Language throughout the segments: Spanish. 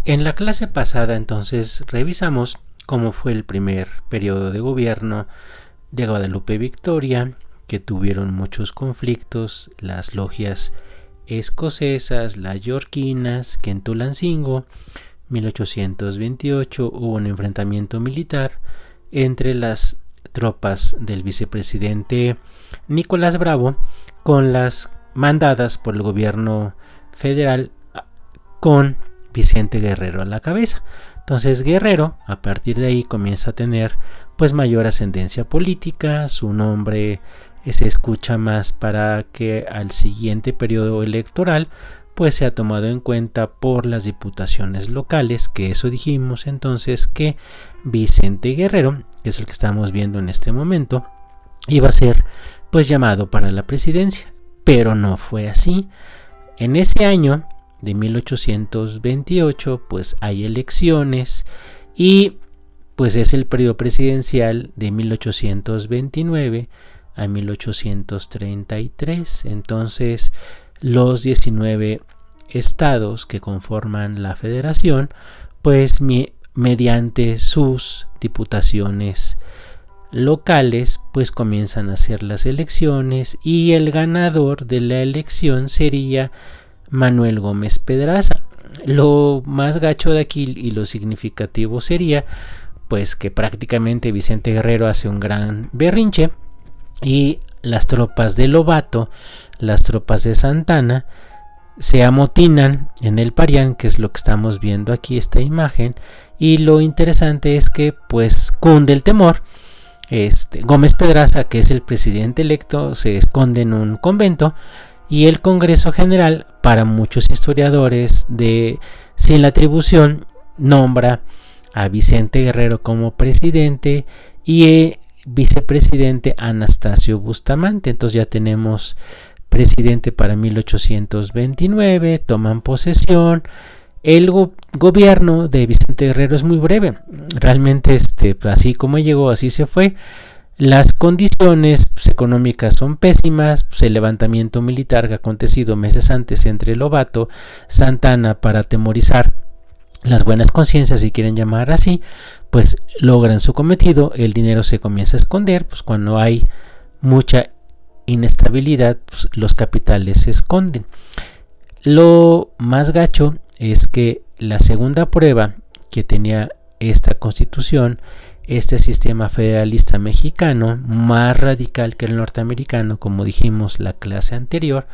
En la clase pasada entonces revisamos cómo fue el primer periodo de gobierno de Guadalupe Victoria, que tuvieron muchos conflictos, las logias escocesas, las yorquinas, que en Tulancingo, 1828, hubo un enfrentamiento militar entre las tropas del vicepresidente Nicolás Bravo con las mandadas por el gobierno federal con Vicente Guerrero a la cabeza. Entonces Guerrero a partir de ahí comienza a tener pues mayor ascendencia política, su nombre se escucha más para que al siguiente periodo electoral pues se ha tomado en cuenta por las diputaciones locales, que eso dijimos entonces que Vicente Guerrero, que es el que estamos viendo en este momento, iba a ser pues llamado para la presidencia, pero no fue así. En ese año de 1828 pues hay elecciones y pues es el periodo presidencial de 1829 a 1833. Entonces los 19 estados que conforman la federación pues mediante sus diputaciones locales pues comienzan a hacer las elecciones y el ganador de la elección sería Manuel Gómez Pedraza. Lo más gacho de aquí y lo significativo sería pues que prácticamente Vicente Guerrero hace un gran berrinche y las tropas de Lobato, las tropas de Santana, se amotinan en el Parián, que es lo que estamos viendo aquí, esta imagen, y lo interesante es que pues cunde el temor. Gómez Pedraza, que es el presidente electo, se esconde en un convento y el Congreso General, para muchos historiadores sin la atribución, nombra a Vicente Guerrero como presidente y vicepresidente Anastasio Bustamante. Entonces ya tenemos presidente para 1829, toman posesión. El gobierno de Vicente Guerrero es muy breve, realmente así como llegó, así se fue. Las condiciones económicas son pésimas, el levantamiento militar que ha acontecido meses antes entre Lobato, Santana, para atemorizar las buenas conciencias, si quieren llamar así, pues logran su cometido. El dinero se comienza a esconder, pues cuando hay mucha inestabilidad, pues los capitales se esconden. Lo más gacho es que la segunda prueba que tenía esta constitución, este sistema federalista mexicano, más radical que el norteamericano, como dijimos la clase anterior,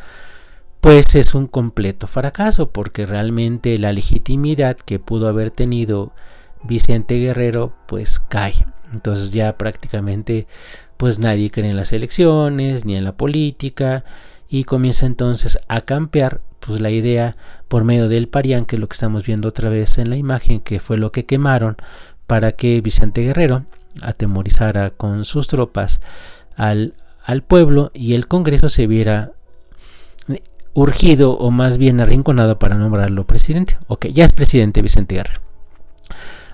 pues es un completo fracaso, porque realmente la legitimidad que pudo haber tenido Vicente Guerrero pues cae. Entonces ya prácticamente pues nadie cree en las elecciones ni en la política y comienza entonces a campear pues la idea por medio del Parián, que es lo que estamos viendo otra vez en la imagen, que fue lo que quemaron para que Vicente Guerrero atemorizara con sus tropas al pueblo y el Congreso se viera urgido o más bien arrinconado para nombrarlo presidente. Ok, ya es presidente Vicente Guerrero.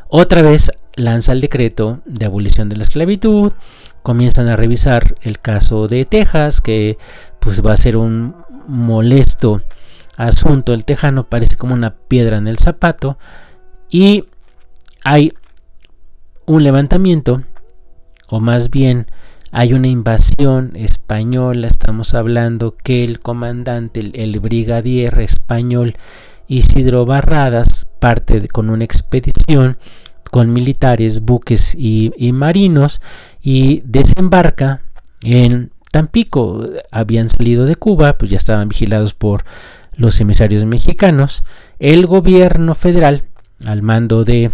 Otra vez lanza el decreto de abolición de la esclavitud, comienzan a revisar el caso de Texas, que pues va a ser un molesto asunto. El tejano parece como una piedra en el zapato y hay un levantamiento, o más bien hay una invasión española. Estamos hablando que el comandante, el brigadier español Isidro Barradas, parte con una expedición con militares, buques y marinos y desembarca en Tampico. Habían salido de Cuba, pues ya estaban vigilados por los emisarios mexicanos. El gobierno federal, al mando de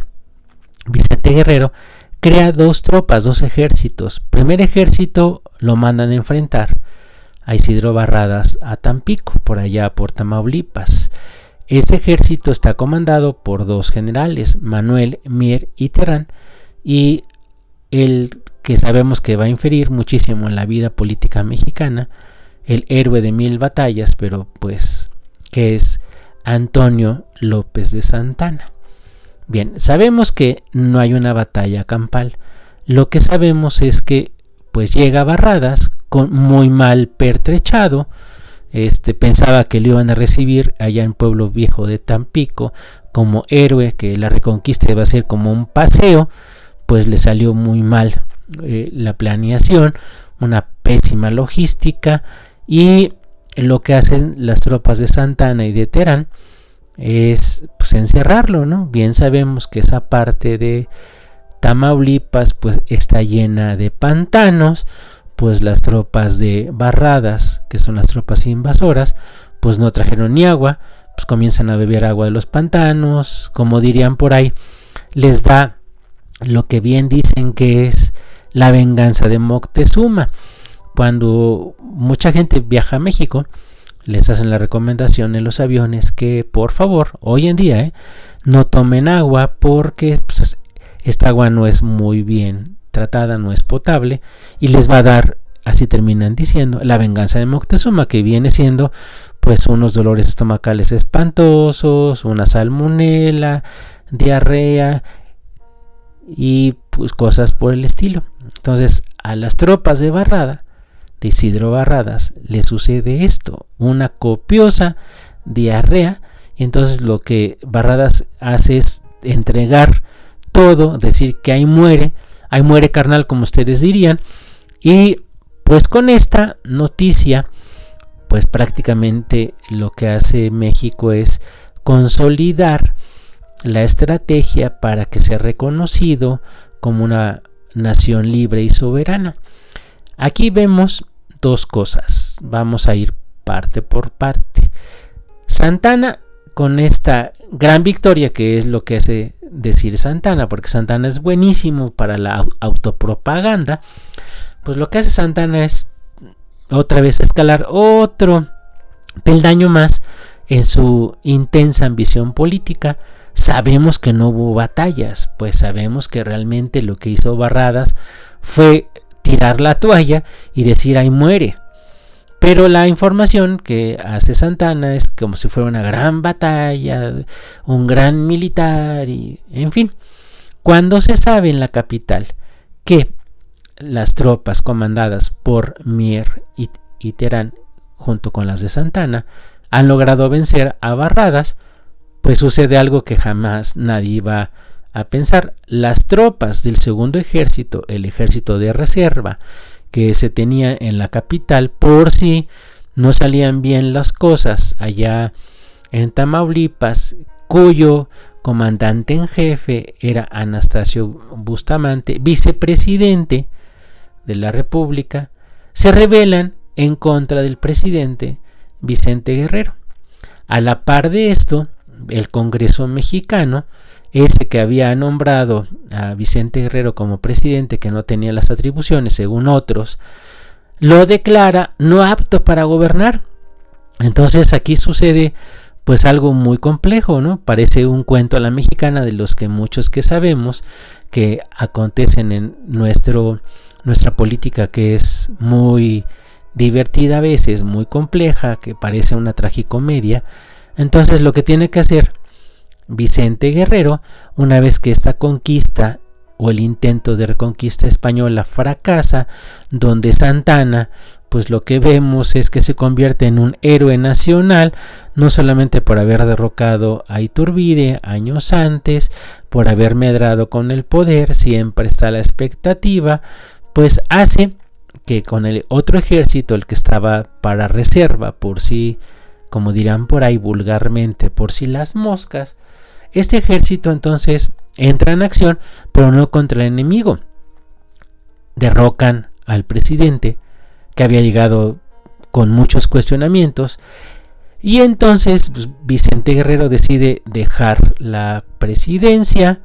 Vicente Guerrero, crea dos tropas, dos ejércitos. Primer ejército lo mandan a enfrentar a Isidro Barradas a Tampico, por allá por Tamaulipas. Ese ejército está comandado por dos generales, Manuel Mier y Terán, y el que sabemos que va a inferir muchísimo en la vida política mexicana, el héroe de 1000 batallas, pero pues que es Antonio López de Santana. Bien, sabemos que no hay una batalla campal. Lo que sabemos es que pues llega Barradas con muy mal pertrechado, pensaba que lo iban a recibir allá en Pueblo Viejo de Tampico como héroe, que la reconquista iba a ser como un paseo, pues le salió muy mal la planeación, una pésima logística, y lo que hacen las tropas de Santa Anna y de Terán es pues encerrarlo, ¿no? Bien sabemos que esa parte de Tamaulipas pues está llena de pantanos, pues las tropas de Barradas, que son las tropas invasoras, pues no trajeron ni agua, pues comienzan a beber agua de los pantanos, como dirían por ahí, les da lo que bien dicen que es la venganza de Moctezuma. Cuando mucha gente viaja a México, les hacen la recomendación en los aviones que por favor, hoy en día, no tomen agua porque pues, esta agua no es muy bien tratada, no es potable, y les va a dar, así terminan diciendo, la venganza de Moctezuma, que viene siendo pues unos dolores estomacales espantosos, una salmonela, diarrea y pues cosas por el estilo. Entonces a las tropas de Barrada, de Isidro Barradas, le sucede esto, una copiosa diarrea, y entonces lo que Barradas hace es entregar todo, decir que ahí muere carnal, como ustedes dirían, y pues con esta noticia pues prácticamente lo que hace México es consolidar la estrategia para que sea reconocido como una nación libre y soberana. Aquí vemos dos cosas, vamos a ir parte por parte. Santa Anna, con esta gran victoria, que es lo que hace decir Santa Anna, porque Santa Anna es buenísimo para la autopropaganda, pues lo que hace Santa Anna es otra vez escalar otro peldaño más en su intensa ambición política. Sabemos que no hubo batallas, pues sabemos que realmente lo que hizo Barradas fue tirar la toalla y decir ahí muere. Pero la información que hace Santa Anna es como si fuera una gran batalla, un gran militar, y en fin. Cuando se sabe en la capital que las tropas comandadas por Mier y Terán, junto con las de Santa Anna, han logrado vencer a Barradas, pues sucede algo que jamás nadie iba a pensar. Las tropas del segundo ejército, el ejército de reserva que se tenía en la capital, por si no salían bien las cosas allá en Tamaulipas, cuyo comandante en jefe era Anastasio Bustamante, vicepresidente de la República, se rebelan en contra del presidente Vicente Guerrero. A la par de esto, el Congreso mexicano, ese que había nombrado a Vicente Guerrero como presidente, que no tenía las atribuciones según otros, lo declara no apto para gobernar. Entonces aquí sucede pues algo muy complejo, ¿no? Parece un cuento a la mexicana, de los que muchos que sabemos que acontecen en nuestra política, que es muy divertida a veces, muy compleja, que parece una tragicomedia. Entonces lo que tiene que hacer Vicente Guerrero, una vez que esta conquista o el intento de reconquista española fracasa, donde Santa Anna, pues lo que vemos es que se convierte en un héroe nacional, no solamente por haber derrocado a Iturbide años antes, por haber medrado con el poder, siempre está la expectativa, pues hace que con el otro ejército, el que estaba para reserva, por si, como dirán por ahí vulgarmente, por si las moscas, este ejército entonces entra en acción, pero no contra el enemigo. Derrocan al presidente, que había llegado con muchos cuestionamientos, y entonces pues, Vicente Guerrero decide dejar la presidencia.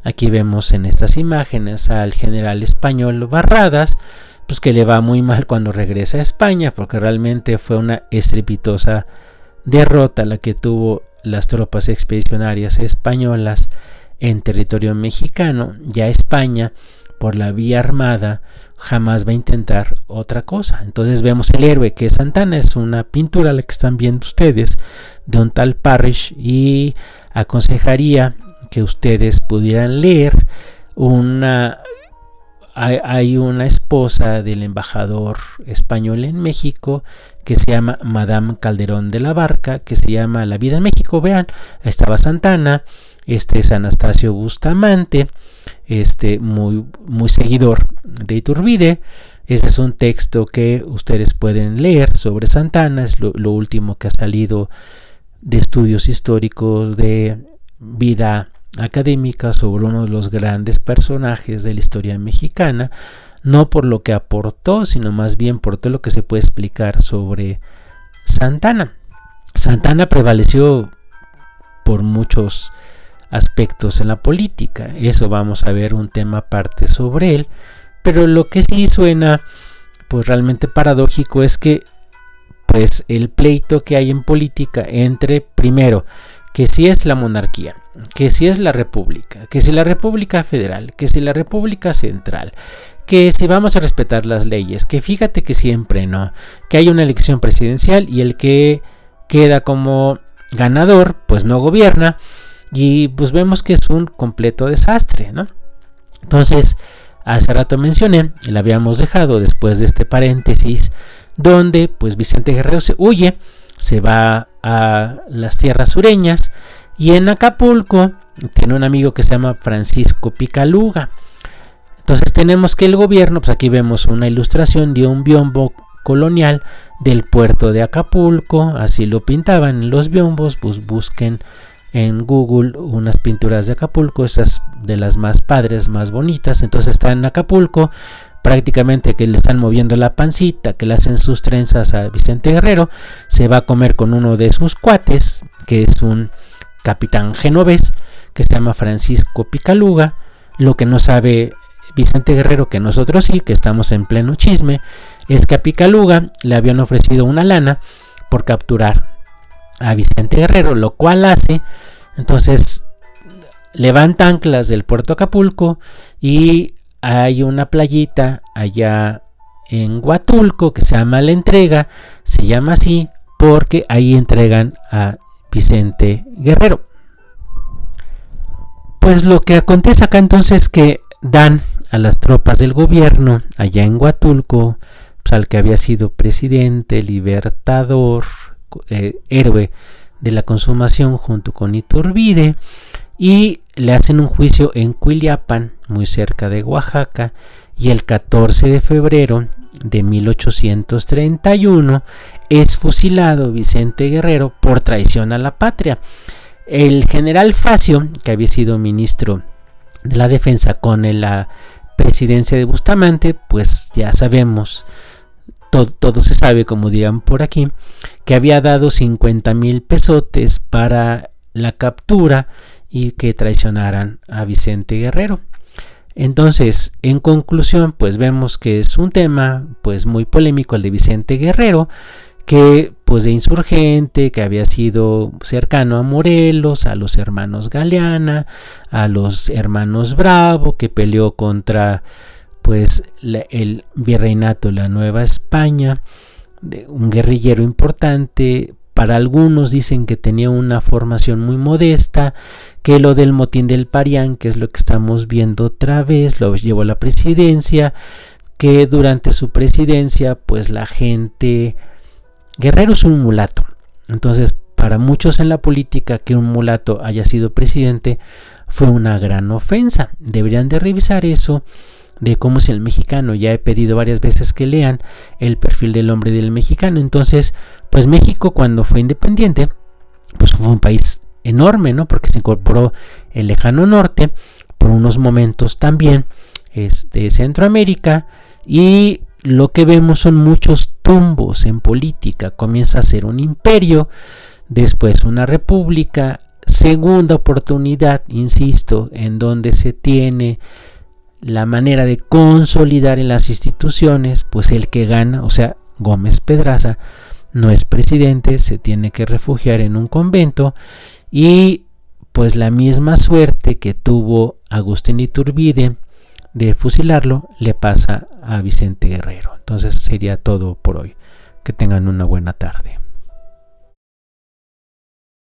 Aquí vemos en estas imágenes al general español Barradas, pues que le va muy mal cuando regresa a España, porque realmente fue una estrepitosa derrota la que tuvo las tropas expedicionarias españolas en territorio mexicano. Ya España, por la vía armada, jamás va a intentar otra cosa. Entonces vemos el héroe, que es Santa Anna, es una pintura la que están viendo ustedes de un tal Parrish, y aconsejaría que ustedes pudieran leer hay una esposa del embajador español en México que se llama Madame Calderón de la Barca, que se llama La vida en México. Vean, estaba Santana, este es Anastasio Bustamante, muy seguidor de Iturbide. Ese es un texto que ustedes pueden leer sobre Santana, es lo último que ha salido de estudios históricos de vida académica sobre uno de los grandes personajes de la historia mexicana, no por lo que aportó, sino más bien por todo lo que se puede explicar sobre Santana. Santana prevaleció por muchos aspectos en la política, eso vamos a ver un tema aparte sobre él, pero lo que sí suena pues realmente paradójico es que pues el pleito que hay en política entre, primero, que si es la monarquía, que si es la república, que si la república federal, que si la república central, que si vamos a respetar las leyes, que fíjate que siempre no, que hay una elección presidencial y el que queda como ganador pues no gobierna, y pues vemos que es un completo desastre, ¿no? Entonces, hace rato mencioné, la habíamos dejado después de este paréntesis, donde pues Vicente Guerrero se huye, se va a las tierras sureñas, y en Acapulco tiene un amigo que se llama Francisco Picaluga. Entonces tenemos que el gobierno, pues aquí vemos una ilustración de un biombo colonial del puerto de Acapulco, así lo pintaban los biombos, pues busquen en Google unas pinturas de Acapulco, esas de las más padres, más bonitas. Entonces está en Acapulco, prácticamente que le están moviendo la pancita, que le hacen sus trenzas a Vicente Guerrero, se va a comer con uno de sus cuates, que es un capitán genovés, que se llama Francisco Picaluga. Lo que no sabe Vicente Guerrero, que nosotros sí, que estamos en pleno chisme, es que a Picaluga le habían ofrecido una lana por capturar a Vicente Guerrero, lo cual hace, entonces levanta anclas del puerto Acapulco y hay una playita allá en Huatulco que se llama La Entrega, se llama así porque ahí entregan a Vicente Guerrero. Pues lo que acontece acá entonces es que dan a las tropas del gobierno allá en Huatulco, pues al que había sido presidente, libertador, héroe de la consumación junto con Iturbide, y le hacen un juicio en Cuiliapan, muy cerca de Oaxaca, y el 14 de febrero de 1831 es fusilado Vicente Guerrero por traición a la patria. El general Facio, que había sido ministro de la defensa con la presidencia de Bustamante, pues ya sabemos, todo se sabe, como digan por aquí, que había dado 50,000 pesotes para la captura y que traicionaran a Vicente Guerrero. Entonces, en conclusión, pues vemos que es un tema pues muy polémico el de Vicente Guerrero, que pues de insurgente, que había sido cercano a Morelos, a los hermanos Galeana, a los hermanos Bravo, que peleó contra pues el virreinato de la Nueva España, un guerrillero importante. Para algunos dicen que tenía una formación muy modesta, que lo del motín del Parián, que es lo que estamos viendo otra vez, lo llevó a la presidencia, que durante su presidencia pues la gente... Guerrero es un mulato, entonces para muchos en la política que un mulato haya sido presidente fue una gran ofensa. Deberían de revisar eso de cómo es el mexicano. Ya he pedido varias veces que lean el perfil del hombre del mexicano. Entonces, pues México cuando fue independiente, pues fue un país enorme, ¿no? Porque se incorporó el lejano norte, por unos momentos también de Centroamérica, y lo que vemos son muchos tumbos en política. Comienza a ser un imperio, después una república, segunda oportunidad, insisto, en donde se tiene la manera de consolidar en las instituciones, pues el que gana, o sea, Gómez Pedraza, no es presidente, se tiene que refugiar en un convento, y pues la misma suerte que tuvo Agustín Iturbide de fusilarlo le pasa a Vicente Guerrero. Entonces sería todo por hoy. Que tengan una buena tarde.